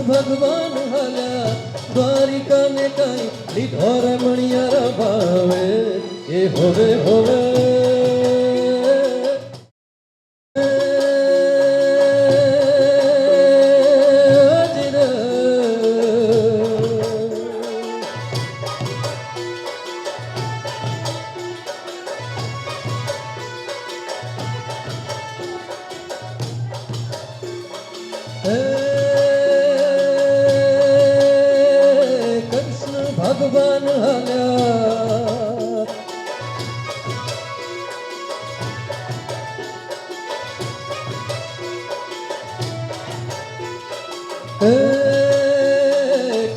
ભગવાન હાલ્યા દ્વારિકાને કઈ લીધો રે મણિયારા ભાવે એ હોવે હોવે કૃષ્ણ ભગવાન હાલ્યા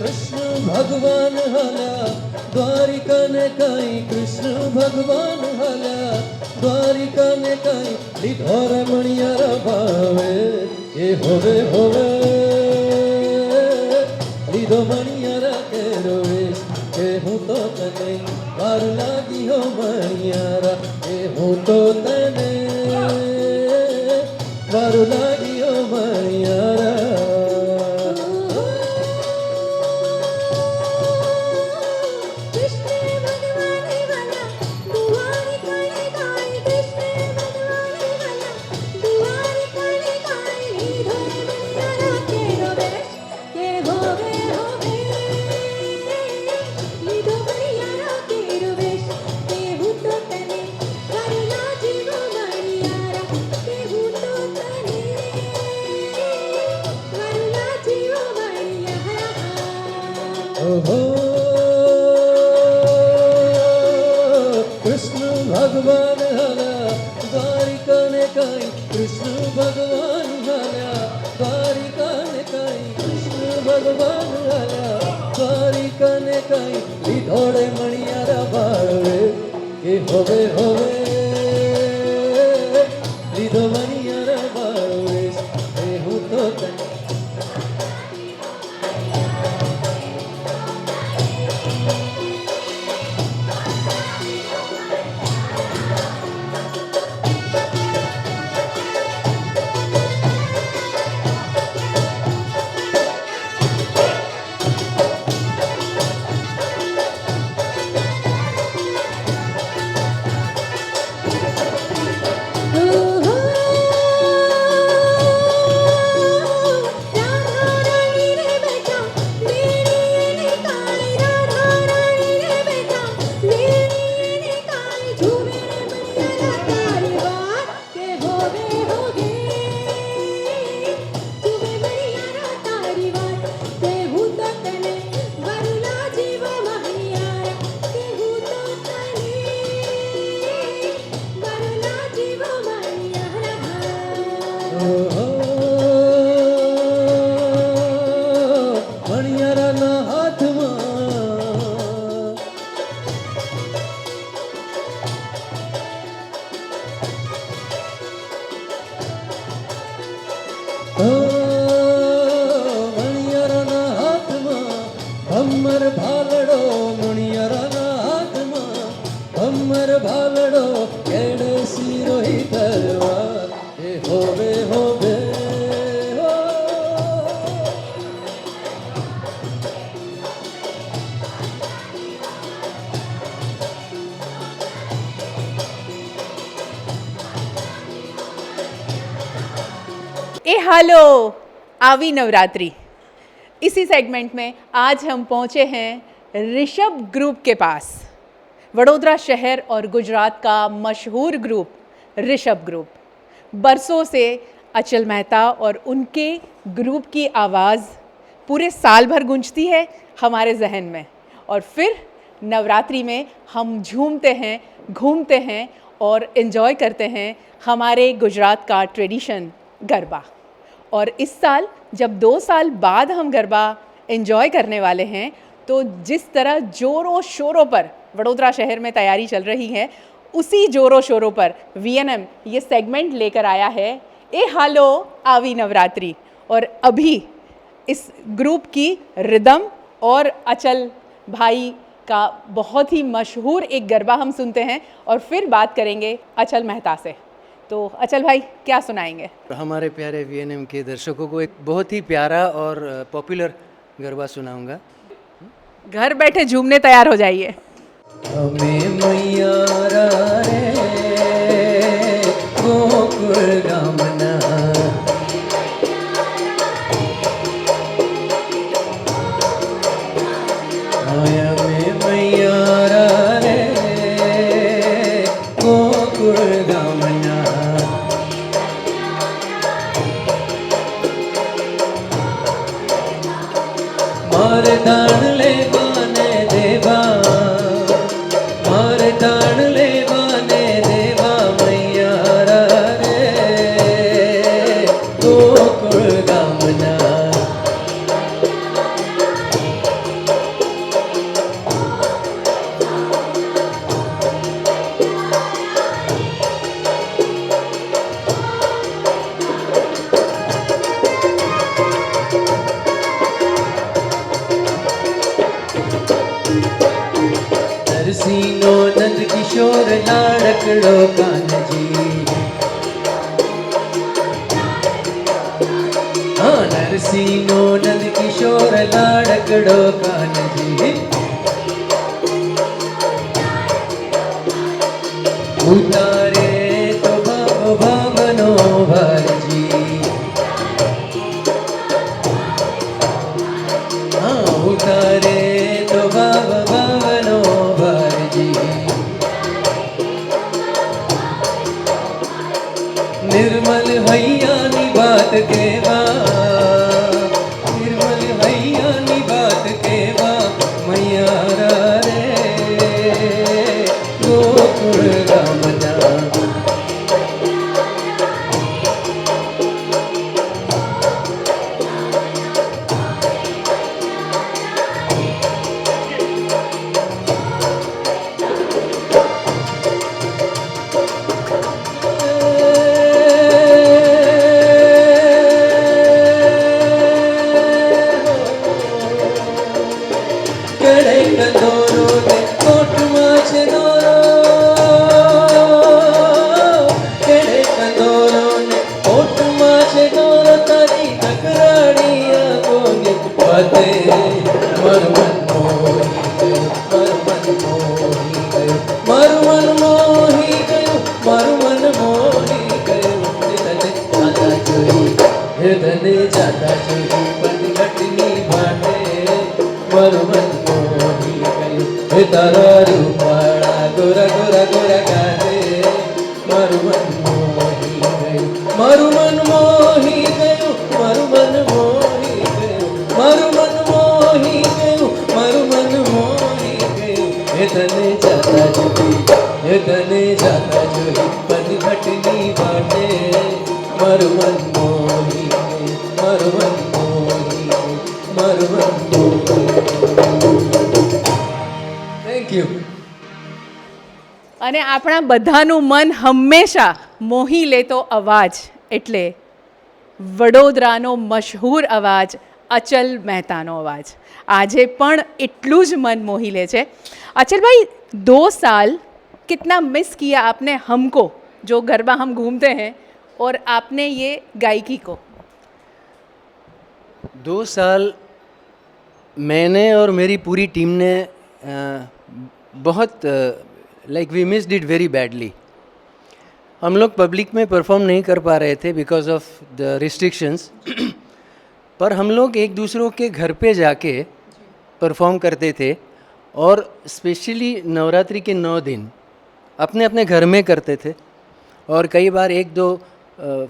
કૃષ્ણ ભગવાન હાલ્યા દ્વારિકાને કઈ કૃષ્ણ ભગવાન હાલ્યા દ્વારિકાને કઈ લીધો રે મણિયારા ભાવે એ હોવે હોવે લીધો મણિયારા કેરો વેશ કે હું તો તને વાર લાગી હો મણિયારા એ હું તો તને વાર લાગી હો મણિયારા કૃષ્ણ ભગવાન હાલ્યા દ્વારિકાને કઈ કૃષ્ણ ભગવાન હાલ્યા દ્વારિકાને કઈ કૃષ્ણ ભગવાન હાલ્યા દ્વારિકાને કઈ લીધોડે મણિયારા ભાવે કે હોવે હોવે લીધો મણિયારા ભાવે એ હું તો તને મણિયારાના હાથમાં મણિયારાના હાથમાં ભમર ભાલડો મણિયારાના હાથમાં ભમર ભાલડો કેડે સિરોહી તલવાર એ હોવે હોવે ए हालो आवी नवरात्रि। इसी सेगमेंट में आज हम पहुँचे हैं ऋषभ ग्रुप के पास। वडोदरा शहर और गुजरात का मशहूर ग्रुप ऋषभ ग्रुप। बरसों से अचल मेहता और उनके ग्रुप की आवाज़ पूरे साल भर गूंजती है हमारे जहन में, और फिर नवरात्रि में हम झूमते हैं, घूमते हैं और इन्जॉय करते हैं हमारे गुजरात का ट्रेडिशन गरबा। और इस साल जब 2 साल बाद हम गरबा एंजॉय करने वाले हैं, तो जिस तरह ज़ोरों शोरों पर वडोदरा शहर में तैयारी चल रही है, उसी ज़ोरों शोरों पर VNM ये सेगमेंट लेकर आया है ए हालो आवी नवरात्रि। और अभी इस ग्रुप की रिदम और अचल भाई का बहुत ही मशहूर एक गरबा हम सुनते हैं और फिर बात करेंगे अचल मेहता से। तो अचल भाई क्या सुनाएंगे? हमारे प्यारे वीएनएम के दर्शकों को एक बहुत ही प्यारा और पॉपुलर गरबा सुनाऊंगा। घर बैठे झूमने तैयार हो जाइए। हमें मैया रे गोकुल गमना हमें मैया रे गोकुल गमना मारे दान ले बाने देवा मारे दान ले बाने देवा मैया रे गोकुल गमना नरसिंहो नंद किशोर लाड़कड़ो कान्जी हाँ नरसिंहो नंद किशोर लाड़कड़ो कान्जी उतारे तो भाव भावनो भरजी हाँ उतारे तो भाव भावनो भरजी निर्मल हैया नी बात के बा निर्मल हैया नी बात के बा मैया रे गोकुल गमना कड़े कंदोरो ने कोट माछ दोरो कड़े कंदोरो ने कोट माछ दोरो तारी नकराड़िया गोनी बाते मर मन मोही गयो मर मन मोही गयो मर मन मोही गयो धने जाता चोरी बंद घटनी बाटे मर मन मोही गयो हे तारा रूपाड़ा गोरा गोरा गोरा गाते मर मन मोही गयो मर मन मोही गयो मर मन मोही गयो मर मन मोही गयो मर मन मोही गयो हे धने जाता चोरी बंद घटनी बाटे मर मन मोही गयो मर मन मोही गयो मर मन થેન્ક યુ અને આપણા બધાનું મન હંમેશા મોહી લેતો અવાજ એટલે વડોદરાનો મશહૂર અવાજ અચલ મહેતાનો અવાજ આજે પણ એટલું જ મન મોહી લે છે। अचल भाई 2 साल कितना मिस किया आपने हमको जो गरबा हम घूमते हैं और आपने ये गायकी को? 2 साल मैंने और मेरी पूरी टीम ने बहुत like we missed it very badly. हम लोग पब्लिक में परफॉर्म नहीं कर पा रहे थे बिकॉज ऑफ द रिस्ट्रिक्शंस पर हम लोग एक दूसरों के घर पे जाके परफॉर्म करते थे और स्पेशली नवरात्रि के 9 दिन अपने अपने घर में करते थे। और कई बार 1-2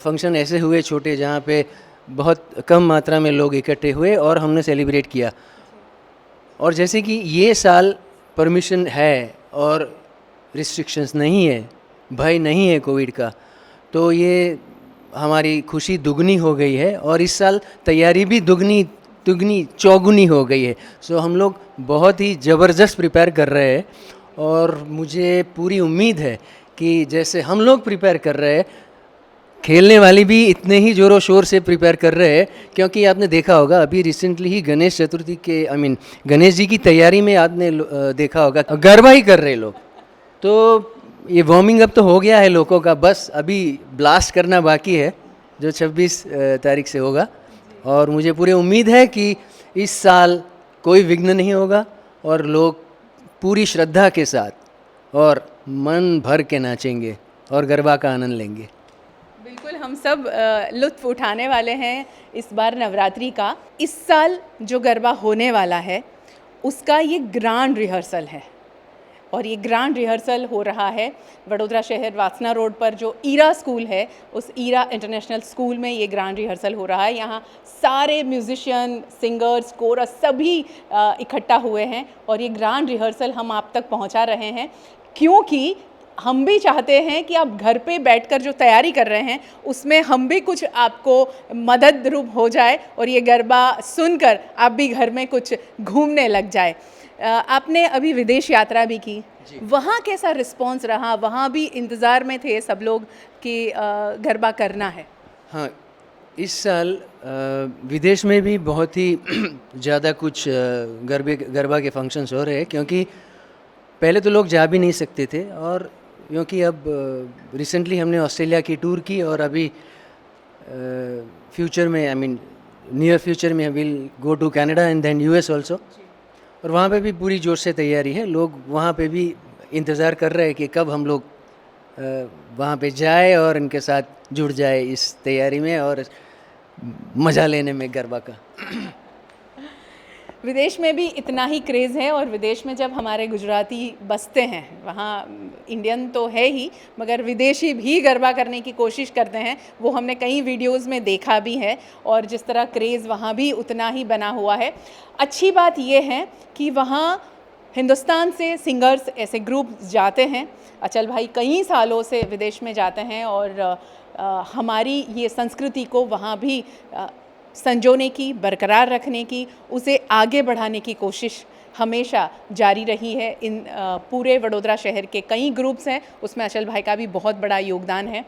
फंक्शन ऐसे हुए छोटे जहाँ पे बहुत कम मात्रा में लोग इकट्ठे हुए और हमने सेलिब्रेट किया। और जैसे कि ये साल परमिशन है और रिस्ट्रिक्शंस नहीं है, भय नहीं है कोविड का, तो ये हमारी खुशी दुगनी हो गई है और इस साल तैयारी भी दुगनी चौगुनी हो गई है। सो हम लोग बहुत ही ज़बरदस्त प्रिपेयर कर रहे हैं और मुझे पूरी उम्मीद है कि जैसे हम लोग प्रिपेयर कर रहे हैं खेलने वाले भी इतने ही ज़ोरों शोर से प्रिपेयर कर रहे हैं। क्योंकि आपने देखा होगा अभी रिसेंटली ही गणेश चतुर्थी के गणेश जी की तैयारी में आपने देखा होगा गरबा ही कर रहे लोग। तो ये वार्मिंग अप तो हो गया है लोगों का, बस अभी ब्लास्ट करना बाकी है जो 26 तारीख से होगा। और मुझे पूरी उम्मीद है कि इस साल कोई विघ्न नहीं होगा और लोग पूरी श्रद्धा के साथ और मन भर के नाचेंगे और गरबा का आनंद लेंगे। बिल्कुल, हम सब लुत्फ़ उठाने वाले हैं इस बार नवरात्रि का। इस साल जो गरबा होने वाला है उसका ये ग्रांड रिहर्सल है और ये ग्रांड रिहर्सल हो रहा है वडोदरा शहर वासना रोड पर जो ईरा स्कूल है, उस ईरा इंटरनेशनल स्कूल में ये ग्रांड रिहर्सल हो रहा है। यहाँ सारे म्यूज़िशियन, सिंगर्स, कोरस सभी इकट्ठा हुए हैं और ये ग्रांड रिहर्सल हम आप तक पहुँचा रहे हैं क्योंकि हम भी चाहते हैं कि आप घर पे बैठकर जो तैयारी कर रहे हैं उसमें हम भी कुछ आपको मदद रूप हो जाए और ये गरबा सुनकर आप भी घर में कुछ घूमने लग जाए। आपने अभी विदेश यात्रा भी की, वहाँ कैसा रिस्पॉन्स रहा? वहाँ भी इंतज़ार में थे सब लोग कि गरबा करना है? हाँ, इस साल विदेश में भी बहुत ही ज़्यादा कुछ गरबा के फंक्शंस हो रहे हैं क्योंकि पहले तो लोग जा भी नहीं सकते थे और क्योंकि अब रिसेंटली हमने ऑस्ट्रेलिया की टूर की और अभी फ्यूचर में नियर फ्यूचर में will go to Canada and then US also, और वहाँ पे भी पूरी जोर से तैयारी है। लोग वहाँ पे भी इंतज़ार कर रहे हैं कि कब हम लोग वहाँ पे जाए और इनके साथ जुड़ जाए इस तैयारी में और मज़ा लेने में गरबा का। विदेश में भी इतना ही क्रेज़ है और विदेश में जब हमारे गुजराती बसते हैं, वहाँ इंडियन तो है ही मगर विदेशी भी गरबा करने की कोशिश करते हैं, वो हमने कई वीडियोस में देखा भी है और जिस तरह क्रेज़ वहाँ भी उतना ही बना हुआ है। अच्छी बात ये है कि वहाँ हिंदुस्तान से सिंगर्स, ऐसे ग्रुप जाते हैं। अचल भाई कई सालों से विदेश में जाते हैं और हमारी ये संस्कृति को वहाँ भी संजोने की, बरकरार रखने की, उसे आगे बढ़ाने की कोशिश हमेशा जारी रही है। इन पूरे वडोदरा शहर के कई ग्रुप्स हैं, उसमें अचल भाई का भी बहुत बड़ा योगदान है।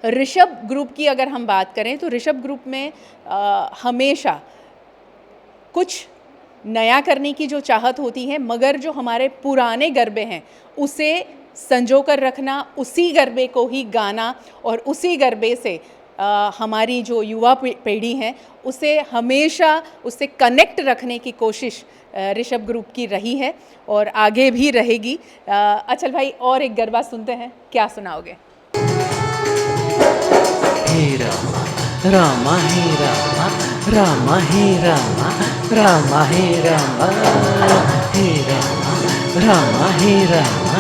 ऋषभ ग्रुप की अगर हम बात करें तो ऋषभ ग्रुप में हमेशा कुछ नया करने की जो चाहत होती है मगर जो हमारे पुराने गरबे हैं उसे संजो कर रखना, उसी गरबे को ही गाना और उसी गरबे से हमारी जो युवा पीढ़ी है उसे हमेशा उससे कनेक्ट रखने की कोशिश ऋषभ ग्रुप की रही है और आगे भी रहेगी। अचल भाई और एक गरबा सुनते हैं, क्या सुनाओगे? हे रामा रामा हे रामा रामा हे रामा रामा हे रामा हे रामा रामा हे रामा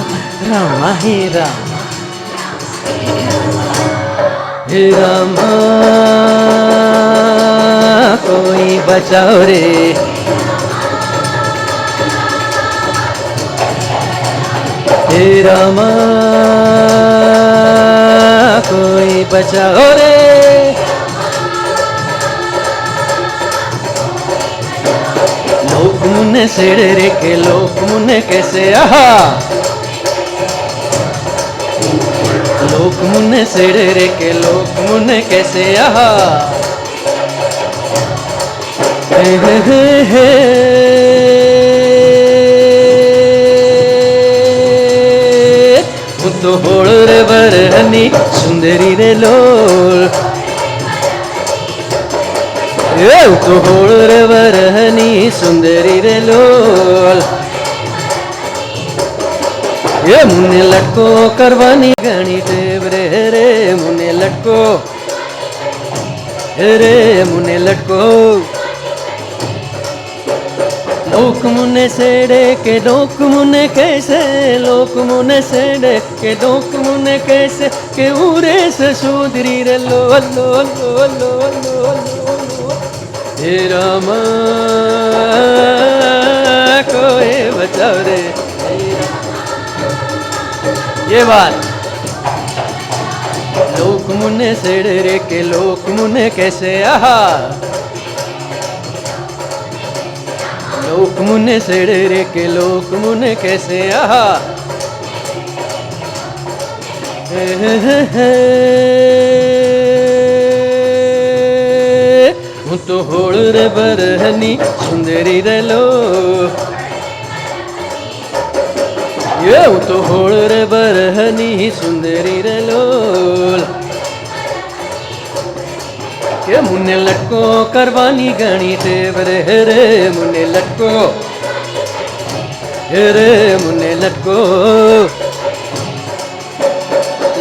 रामा हे रामा हे रामा कोई बचाओ रे, हे रामा कोई बचाओ रे, लोक मुन्ने सेड़े रे के लोक मुन्ने कैसे आहा, लोक मुन्ने सेड़े रे के लोक मुन्ने कैसे आहा, हे हे हे हे तो होड़ रे बरहनी सुंदरी रे लोल, तो होड़ रे बरहनी सुंदरी रे लोल, ये मुन्ने लटको करवानी घनी टेब रे मुन्ने लटको रे मुन्ने लटको, लोक मुन्ने सेड़े के लोक मुन्ने कैसे, लोक मुन्ने सेड़े के लोक मुन्ने कैसे के उरे से सुधरी रे लो लो लो लो लो लो, हे रामा कोई बचाओ रे, ये बात लोक मुन्ने सेड़े रे के लोक मुन्ने कैसे आहा, लोक मुन्ने सेड़े रे के लोक मुन्ने कैसे आहा, हे हे हे हे हूँ तो होड़ रे बरहनी सुंदरी रे लो, ये હું તો હોળ રે બરહની સુંદરી રે લોલ કે મુને લટકો કરવાની ઘણી ટેવ રે મુને લટકો રે મુને લટકો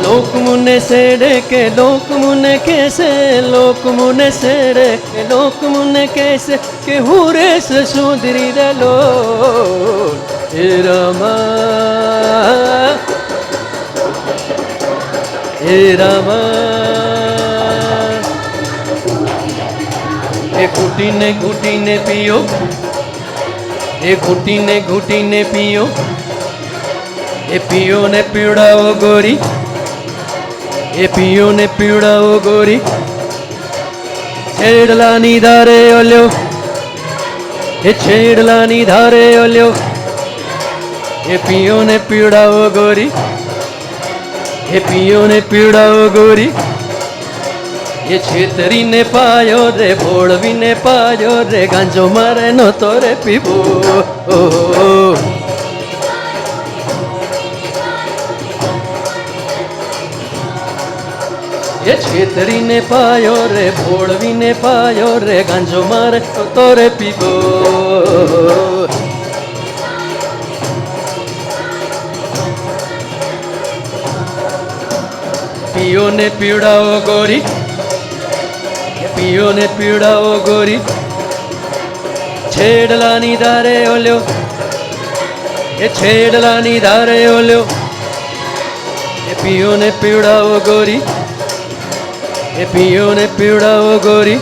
लोक मुने सेड़े के लोक मुने कैसे लोक मुने सेड़े के लोक मुने कैसे के हुरे से सुंदरी रे लो हे रामा हे रामा ए घुटी ने पियो ए घुटी ने पियो ए पियो ने पीड़ाओ गोरी એ પીયો ને પીવડાવો ગોરી છેડલાની ધારે ઓલ્યો એ છેડલાની ધારે ઓલ્યો એ પીયો ને પીવડાવો ગોરી એ પીયો ને પીવડાવો ગોરી એ છેતરીને પાયો રે ભોળવીને પાયો રે ગાંજો મારે નહોતો રે પીવો ये छेतरीने पायो रे भोळवीने पायो रे गांजो मारे तो रे पीबो पियो ने पीवड़ाओ गोरी पियो ने पीवड़ाओ गोरी छेडलानी धारे ओल्यो ये छेडलानी धारे ओल्यो ये पियो ने पीवड़ाओ गोरी એ પીયો ને પીવડાવો ગોરી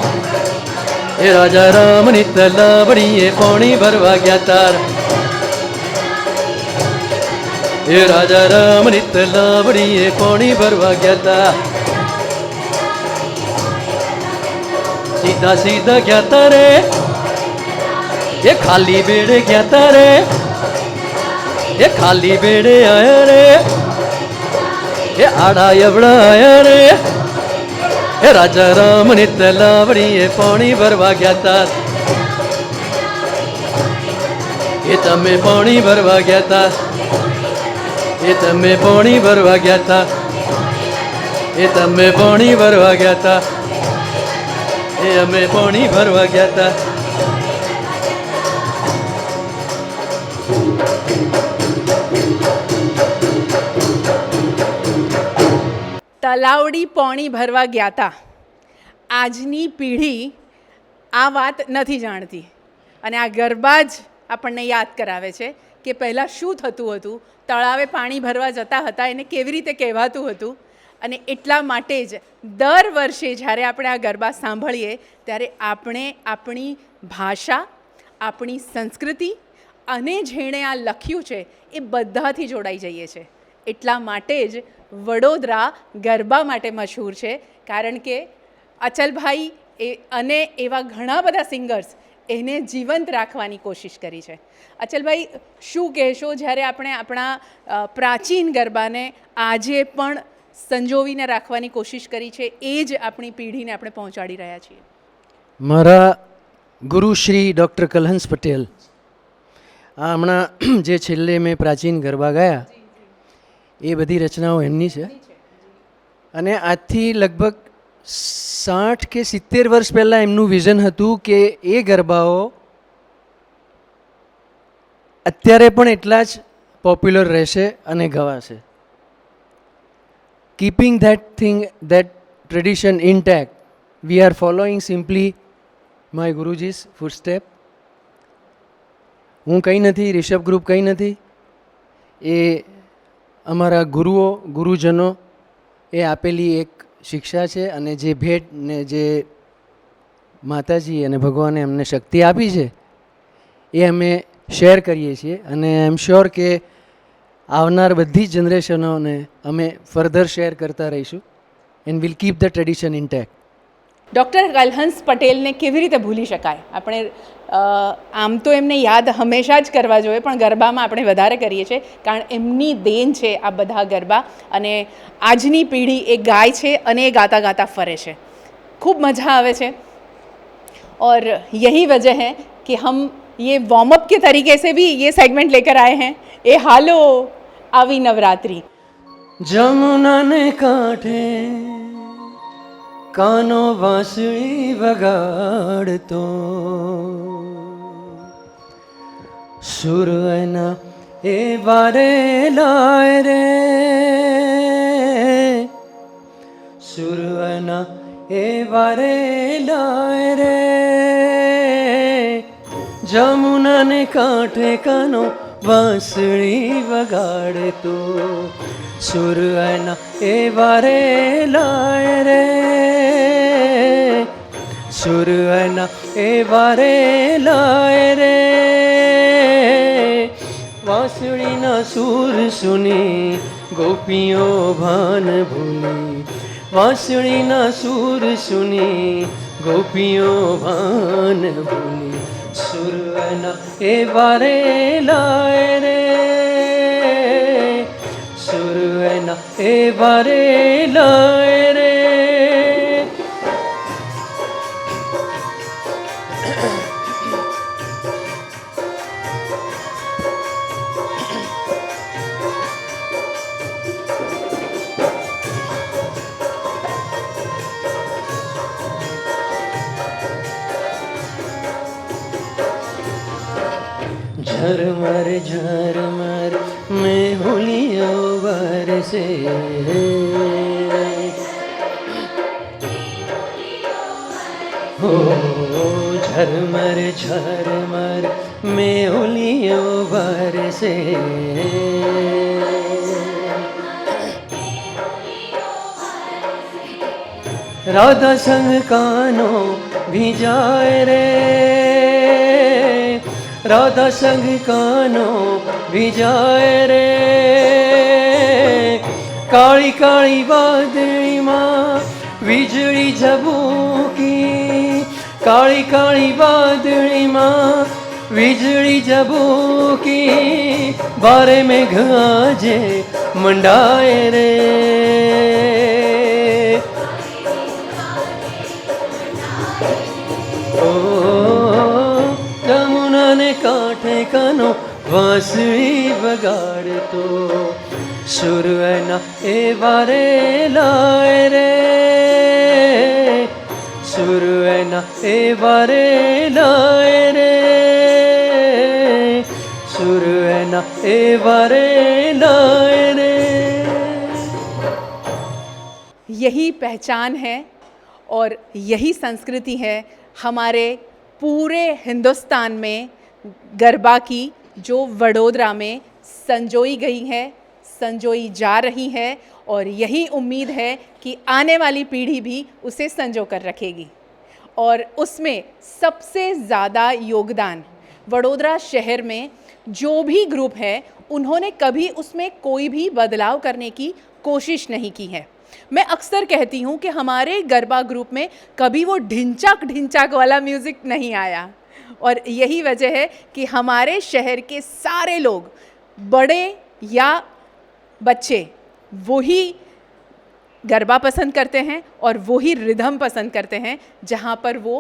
એ રાજા રામની તલાવડીએ પાણી ભરવા ગયા તાર એ રાજા રામની તલાવડીએ પાણી ભરવા ગયા તા સીધા સીધા ગયા તારે એ ખાલી બેડે ગયા તારે એ ખાલી બેડે આયા રે એ આડા એવડા આયા રે એ રાજા રામની તલાવડીએ પાણી ભરવા ગયા તા એ તમે પાણી ભરવા ગયા તા એ તમે પાણી ભરવા ગયા તા એ તમે પાણી ભરવા ગયા તા એ અમે પાણી ભરવા ગયા તા તલાવડી પોણી ભરવા ગયા હતા. આજની પેઢી આ વાત નથી જાણતી અને આ ગરબા જ આપણને યાદ કરાવે છે કે પહેલાં શું થતું હતું, તળાવે પાણી ભરવા જતા હતા એને કેવી રીતે કહેવાતું હતું. અને એટલા માટે જ દર વર્ષે જ્યારે આપણે આ ગરબા સાંભળીએ ત્યારે આપણે આપણી ભાષા, આપણી સંસ્કૃતિ અને જેણે આ લખ્યું છે એ બધાથી જોડાઈ જઈએ છીએ. એટલા માટે જ વડોદરા ગરબા માટે મશહૂર છે, કારણ કે અચલભાઈ અને એવા ઘણા બધા સિંગર્સ એને જીવંત રાખવાની કોશિશ કરી છે. અચલભાઈ, શું કહેશો જ્યારે આપણે આપણા પ્રાચીન ગરબાને આજે પણ સંજોવીને રાખવાની કોશિશ કરી છે, એ જ આપણી પેઢીને આપણે પહોંચાડી રહ્યા છીએ? મારા ગુરુ શ્રી ડૉક્ટર કલહંસ પટેલ, આ હમણાં જે છેલ્લે મેં પ્રાચીન ગરબા ગાયા એ બધી રચનાઓ એમની છે. અને આજથી લગભગ 60 કે 70 વર્ષ પહેલાં એમનું વિઝન હતું કે એ ગરબાઓ અત્યારે પણ એટલા જ પોપ્યુલર રહેશે અને ગવાશે. Keeping that thing, that tradition intact, we are following simply my guruji's footstep. હું કંઈ નથી, રિષભ ગ્રુપ કંઈ નથી, એ અમારા ગુરુઓ, ગુરુજનો એ આપેલી એક શિક્ષા છે. અને જે ભેટ ને જે માતાજી અને ભગવાને અમને શક્તિ આપી છે એ અમે શેર કરીએ છીએ. અને આઈ એમ શ્યોર કે આવનાર બધી જ જનરેશનોને અમે ફર્ધર શેર કરતા રહીશું and will keep the tradition intact. Doctor Kalhans પટેલને કેવી રીતે ભૂલી શકાય? આપણે આમ તો એમને યાદ હંમેશા જ કરવા જોઈએ, પણ ગરબામાં આપણે વધારે કરીએ છીએ કારણ એમની દેન છે આ બધા ગરબા. અને આજની પેઢી એ ગાય છે અને એ ગાતા ગાતા ફરે છે. खूब मज़ा आवे छे और यही वजह है कि हम ये वार्म अप के तरीके से भी ये सेगमेंट लेकर आए हैं. ए हालो આવી નવરાત્રી. જમુનાને કાંઠે કાનો વાંસળી વગાડતો, સુરના એ વારે લાય રે, સુરના એ વારે લાય રે, જમુનાને કાંઠે કાનો વાંસળી વગાડતો, સુરના એ વારે લાય રે, સુરના એ વારે લાય રે, વાંસળીના સૂર સુની ગોપીઓ ભાન ભૂલી, વાંસળીના સૂર સુની ગોપીઓ ભાન ભૂલી, સુરના એ વારે લાય રે, સુરના એ વારે લાય રે. झरमर झरमर में होलियों बरसे, हो झरमर झरमर में होलियों बरसे, राधा संग कानो भी जाए रे, राधा संग कानो भी जाए रे, काली काली वादળી માં વીજળી ઝબૂકી, કાળી કાળી વાદળી માં વીજળી ઝબૂકી, બારે મેઘ આજે મંડાય રે, જમુનાને કાંઠે કાનો વાંસળી વગાડતો, સુરના એ વારે લાય રે, સુરના એ વારે લાય રે, સુરના એ વારે લાય રે. यही पहचान है और यही संस्कृति है हमारे पूरे हिंदुस्तान में गरबा की, जो वडोदरा में संजोई गई है, संजोई जा रही है, और यही उम्मीद है कि आने वाली पीढ़ी भी उसे संजो कर रखेगी. और उसमें सबसे ज़्यादा योगदान वडोदरा शहर में जो भी ग्रुप है उन्होंने कभी उसमें कोई भी बदलाव करने की कोशिश नहीं की है. मैं अक्सर कहती हूँ कि हमारे गरबा ग्रुप में कभी वो ढिंचाक ढिंचाक वाला म्यूज़िक नहीं आया, और यही वजह है कि हमारे शहर के सारे लोग, बड़े या बच्चे, वही गरबा पसंद करते हैं और वही रिदम पसंद करते हैं जहाँ पर वो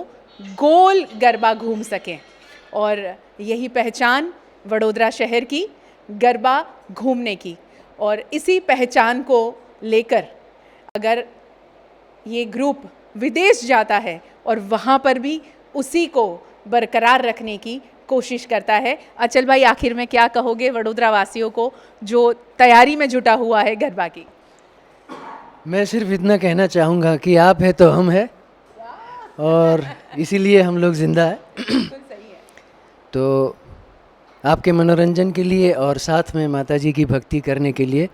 गोल गरबा घूम सकें. और यही पहचान वडोदरा शहर की, गरबा घूमने की. और इसी पहचान को लेकर अगर ये ग्रुप विदेश जाता है और वहाँ पर भी उसी को बरकरार रखने की कोशिश करता है. अचल भाई, आखिर में क्या कहोगे वडोदरा वासियों को जो तैयारी में जुटा हुआ है गरबा की? मैं सिर्फ इतना कहना चाहूँगा कि आप है तो हम है, और इसीलिए हम लोग ज़िंदा है. तो आपके मनोरंजन के लिए और साथ में माता जी की भक्ति करने के लिए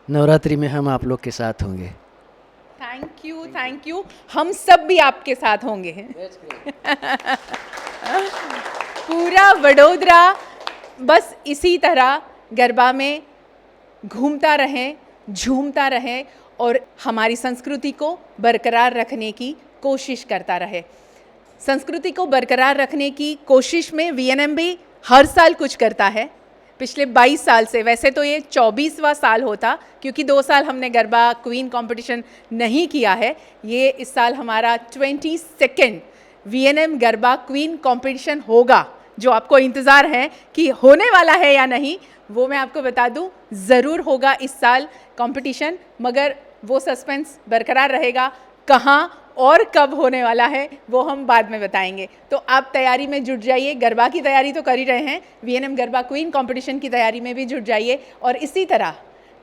नवरात्रि में हम आप लोग के साथ होंगे. Thank you. हम सब भी आपके साथ होंगे. पूरा वडोदरा बस इसी तरह गरबा में घूमता रहे, झूमता रहे और हमारी संस्कृति को बरकरार रखने की कोशिश करता रहे. संस्कृति को बरकरार रखने की कोशिश में वीएनएम भी हर साल कुछ करता है. पिछले 22 साल से, वैसे तो ये 24वां साल होता क्योंकि 2 साल हमने गरबा क्वीन कंपटीशन नहीं किया है. ये इस साल हमारा 22nd VNM garba queen competition होगा, जो आपको इंतज़ार है कि होने वाला है या नहीं, वो मैं आपको बता दूं, ज़रूर होगा इस साल कंपटीशन, मगर वो सस्पेंस बरकरार रहेगा। कहाँ और कब होने वाला है वो हम बाद में बताएंगे। तो आप तैयारी में जुट जाइए। गरबा की तैयारी तो कर ही रहे हैं, वीएनएम गरबा क्वीन कंपटीशन की तैयारी में भी जुट जाइए, और इसी तरह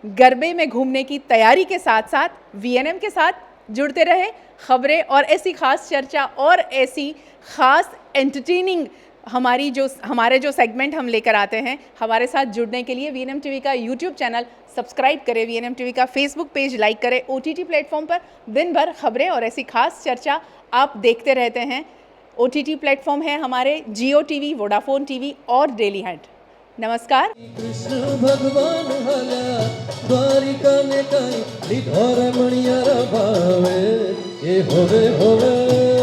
गरबे में घूमने की तैयारी के साथ साथ वीएनएम के साथ जुड़ते रहे। खबरें और ऐसी खास चर्चा और ऐसी खास एंटरटेनिंग हमारे जो सेगमेंट हम लेकर आते हैं, हमारे साथ जुड़ने के लिए वीएनएम टीवी का यूट्यूब चैनल सब्सक्राइब करें, वीएनएम टीवी का फेसबुक पेज लाइक करें। ओटीटी प्लेटफॉर्म पर दिन भर खबरें और ऐसी खास चर्चा आप देखते रहते हैं। ओटीटी प्लेटफॉर्म है हमारे जियो टीवी, वोडाफोन टीवी और डेली हंट। नमस्कार। कृष्ण भगवान हल्या द्वारिका ने काई लीधोर मणियर भावे ये होवे होवे